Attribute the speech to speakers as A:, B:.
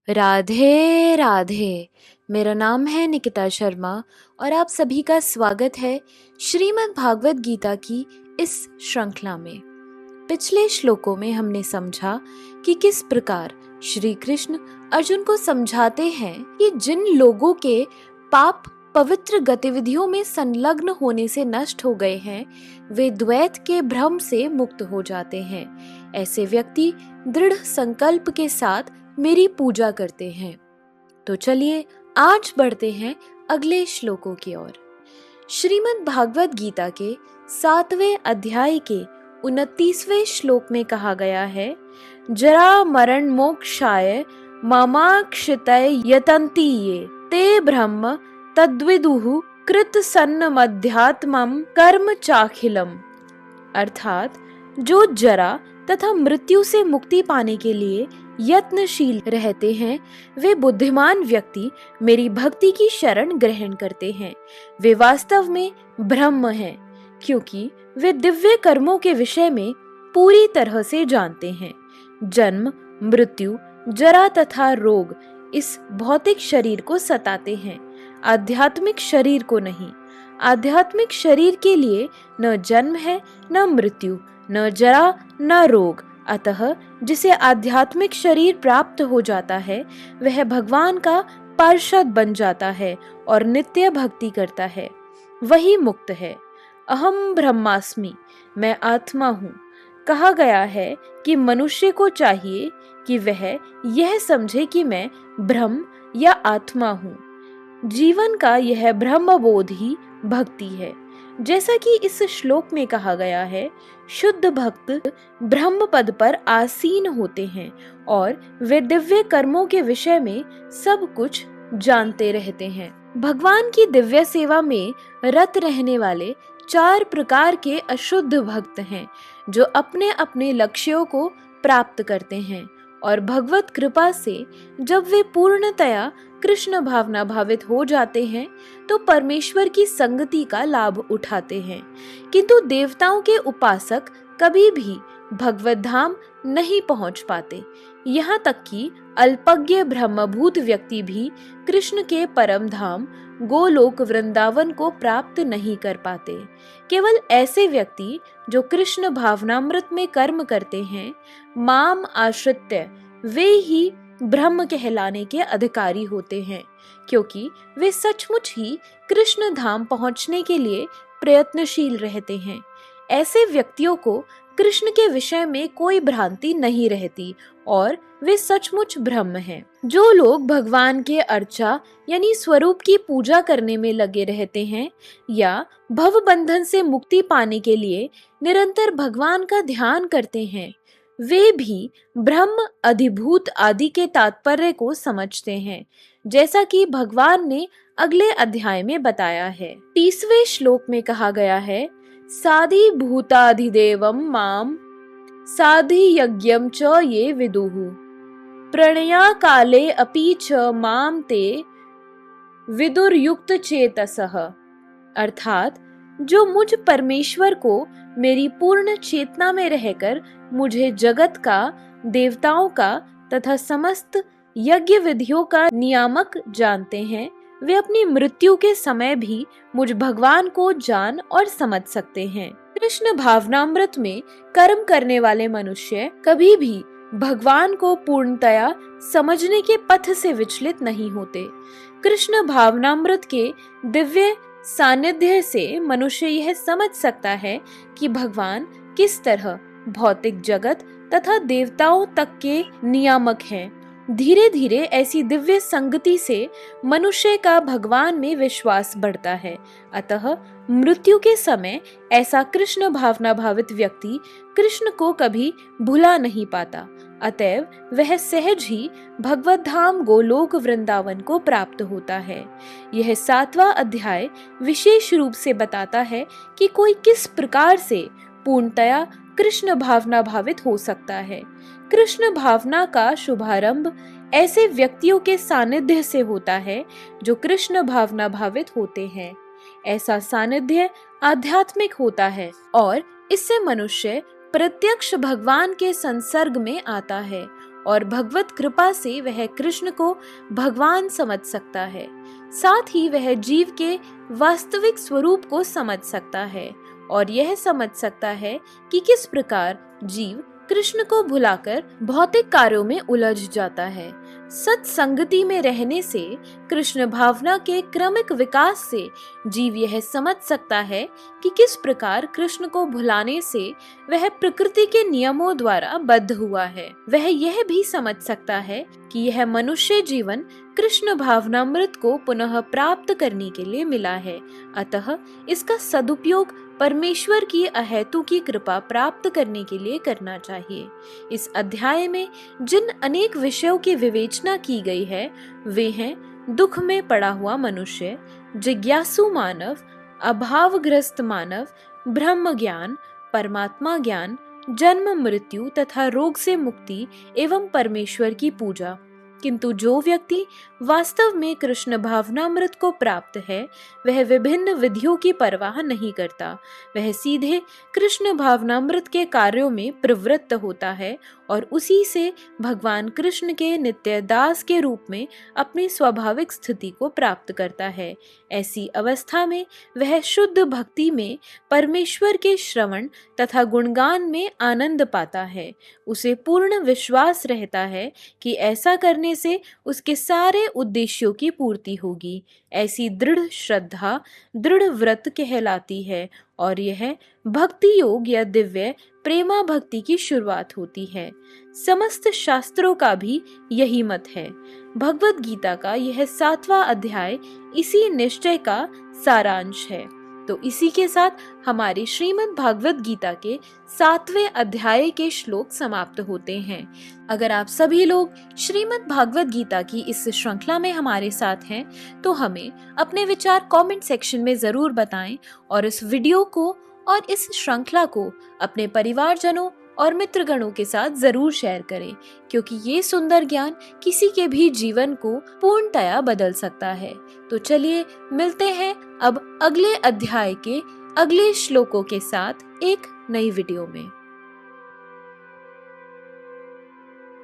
A: राधे राधे। मेरा नाम है निकिता शर्मा और आप सभी का स्वागत है श्रीमद् भागवत गीता की इस श्रृंखला में। पिछले श्लोकों में हमने समझा कि किस प्रकार श्री कृष्ण अर्जुन को समझाते हैं कि जिन लोगों के पाप पवित्र गतिविधियों में संलग्न होने से नष्ट हो गए हैं, वे द्वैत के भ्रम से मुक्त हो जाते हैं। ऐसे व्यक्ति दृढ़ संकल्प के साथ मेरी पूजा करते हैं। तो चलिए आज बढ़ते हैं अगले श्लोकों की ओर। श्रीमद् भागवत गीता के 7वें अध्याय के 29वें श्लोक में कहा गया है, जरा मरण मोक्षाय मामाक्षितय यतन्ति ये ते ब्रह्म तद्विदुः कृत सन्नमध्यात्मं कर्म चाखिलम। अर्थात जो जरा तथा मृत्यु से मुक्ति पाने के लिए यत्नशील रहते हैं, वे बुद्धिमान व्यक्ति मेरी भक्ति की शरण ग्रहण करते हैं। वे वास्तव में ब्रह्म हैं, क्योंकि वे दिव्य कर्मों के विषय में पूरी तरह से जानते हैं। जन्म, मृत्यु, जरा तथा रोग इस भौतिक शरीर को सताते हैं, आध्यात्मिक शरीर को नहीं। आध्यात्मिक शरीर के लिए न जन्म है, न मृत्यु, न जरा, न रोग। अतः जिसे आध्यात्मिक शरीर प्राप्त हो जाता है, वह भगवान का पार्षद बन जाता है और नित्य भक्ति करता है। वही मुक्त है। अहम ब्रह्मास्मि, मैं आत्मा हूँ। कहा गया है कि मनुष्य को चाहिए कि वह यह समझे कि मैं ब्रह्म या आत्मा हूँ। जीवन का यह ब्रह्म बोध ही भक्ति है। जैसा कि इस श्लोक में कहा गया है, शुद्ध भक्त ब्रह्म पद पर आसीन होते हैं और वे दिव्य कर्मों के विषय में सब कुछ जानते रहते हैं। भगवान की दिव्य सेवा में रत रहने वाले 4 प्रकार के अशुद्ध भक्त हैं, जो अपने अपने लक्ष्यों को प्राप्त करते हैं और भगवत कृपा से जब वे पूर्णतया कृष्ण भावना भावित हो जाते हैं तो परमेश्वर की संगति का लाभ उठाते हैं। किंतु देवताओं के उपासक कभी भी भगवत धाम नहीं पहुंच पाते। यहाँ तक कि अल्पज्ञ ब्रह्मभूत व्यक्ति भी कृष्ण के परम धाम गोलोक वृंदावन को प्राप्त नहीं कर पाते। केवल ऐसे व्यक्ति जो कृष्ण भावनामृत में कर्म करते हैं, माम आश्रित्य, वे ही ब्रह्म कहलाने के अधिकारी होते हैं, क्योंकि वे सचमुच ही कृष्ण धाम पहुंचने के लिए प्रयत्नशील रहते हैं। ऐसे व्यक्तियों को कृष्ण के विषय में कोई भ्रांति नहीं रहती और वे सचमुच ब्रह्म हैं। जो लोग भगवान के अर्चा यानी स्वरूप की पूजा करने में लगे रहते हैं या भव बंधन से मुक्ति पाने के लिए निरंतर भगवान का ध्यान करते हैं, वे भी ब्रह्म अधिभूत आदि के तात्पर्य को समझते हैं, जैसा कि भगवान ने अगले अध्याय में बताया है। 30वें श्लोक में कहा गया है, साधि भूताधिदेवम माम साधि यज्ञम च ये विदुः प्रणया काले अपि च माम ते विदुर्युक्त चेतसः। अर्थात जो मुझ परमेश्वर को मेरी पूर्ण चेतना में रहकर मुझे जगत का, देवताओं का तथा समस्त यज्ञ विधियों का नियामक जानते हैं, वे अपनी मृत्यु के समय भी मुझ भगवान को जान और समझ सकते हैं। कृष्ण भावनामृत में कर्म करने वाले मनुष्य कभी भी भगवान को पूर्णतया समझने के पथ से विचलित नहीं होते। कृष्ण भावनामृत के दिव्य सानिध्य से मनुष्य यह समझ सकता है कि भगवान किस तरह भौतिक जगत तथा देवताओं तक के नियामक हैं। धीरे धीरे ऐसी दिव्य संगति से मनुष्य का भगवान में विश्वास बढ़ता है। अतः मृत्यु के समय ऐसा कृष्ण भावना भावित व्यक्ति कृष्ण को कभी भुला नहीं पाता। अतएव वह सहज ही भगवत धाम गोलोक वृंदावन को प्राप्त होता है। यह 7वां अध्याय विशेष रूप से बताता है कि कोई किस प्रकार से पूर्णतया कृष्ण भावना भावित हो सकता है। कृष्ण भावना का शुभारंभ ऐसे व्यक्तियों के सानिध्य से होता है जो कृष्ण भावना भावित होते हैं। ऐसा सानिध्य आध्यात्मिक होता है और इससे मनुष्य प्रत्यक्ष भगवान के संसर्ग में आता है और भगवत कृपा से वह कृष्ण को भगवान समझ सकता है। साथ ही वह जीव के वास्तविक स्वरूप को समझ सकता है और यह समझ सकता है कि किस प्रकार जीव कृष्ण को भुलाकर भौतिक कार्यों में उलझ जाता है। सत्संगति में रहने से, कृष्ण भावना के क्रमिक विकास से जीव यह समझ सकता है कि किस प्रकार कृष्ण को भुलाने से वह प्रकृति के नियमों द्वारा बद्ध हुआ है। वह यह भी समझ सकता है कि यह मनुष्य जीवन कृष्ण भावनामृत को पुनः प्राप्त करने के लिए मिला है, अतः इसका सदुपयोग परमेश्वर की अहेतु की कृपा प्राप्त करने के लिए करना चाहिए। इस अध्याय में जिन अनेक विषयों की विवेचना की गई है वे हैं दुख में पड़ा हुआ मनुष्य, जिज्ञासु मानव, अभावग्रस्त मानव, ब्रह्म ज्ञान, परमात्मा ज्ञान, जन्म मृत्यु तथा रोग से मुक्ति एवं परमेश्वर की पूजा। किंतु जो व्यक्ति वास्तव में कृष्ण भावनामृत को प्राप्त है वह विभिन्न विधियों की परवाह नहीं करता। वह सीधे कृष्ण भावनामृत के कार्यों में प्रवृत्त होता है और उसी से भगवान कृष्ण के नित्य दास के रूप में अपनी स्वाभाविक स्थिति को प्राप्त करता है। ऐसी अवस्था में वह शुद्ध भक्ति में परमेश्वर के श्रवण तथा गुणगान में आनंद पाता है। उसे पूर्ण विश्वास रहता है कि ऐसा करने से उसके सारे उद्देश्यों की पूर्ति होगी। ऐसी दृढ़ श्रद्धा दृढ़ व्रत कहलाती है और यह भक्ति योग या दिव्य प्रेमा भक्ति की शुरुआत होती है। समस्त शास्त्रों का भी यही मत है। भगवत गीता का यह 7वां अध्याय इसी निश्चय का सारांश है। तो इसी के साथ हमारी श्रीमद् भागवत गीता के 7वें अध्याय के श्लोक समाप्त होते हैं। अगर आप सभी लोग श्रीमद् भागवत गीता की इस श्रृंखला में हमारे साथ हैं तो हमें अपने विचार कमेंट सेक्शन में जरूर बताएं और इस वीडियो को और इस श्रृंखला को अपने परिवारजनों और मित्रगणों के साथ जरूर शेयर करें, क्योंकि ये सुंदर ज्ञान किसी के भी जीवन को पूर्णतया बदल सकता है। तो चलिए मिलते हैं अब अगले अध्याय के अगले श्लोकों के साथ एक नई वीडियो में।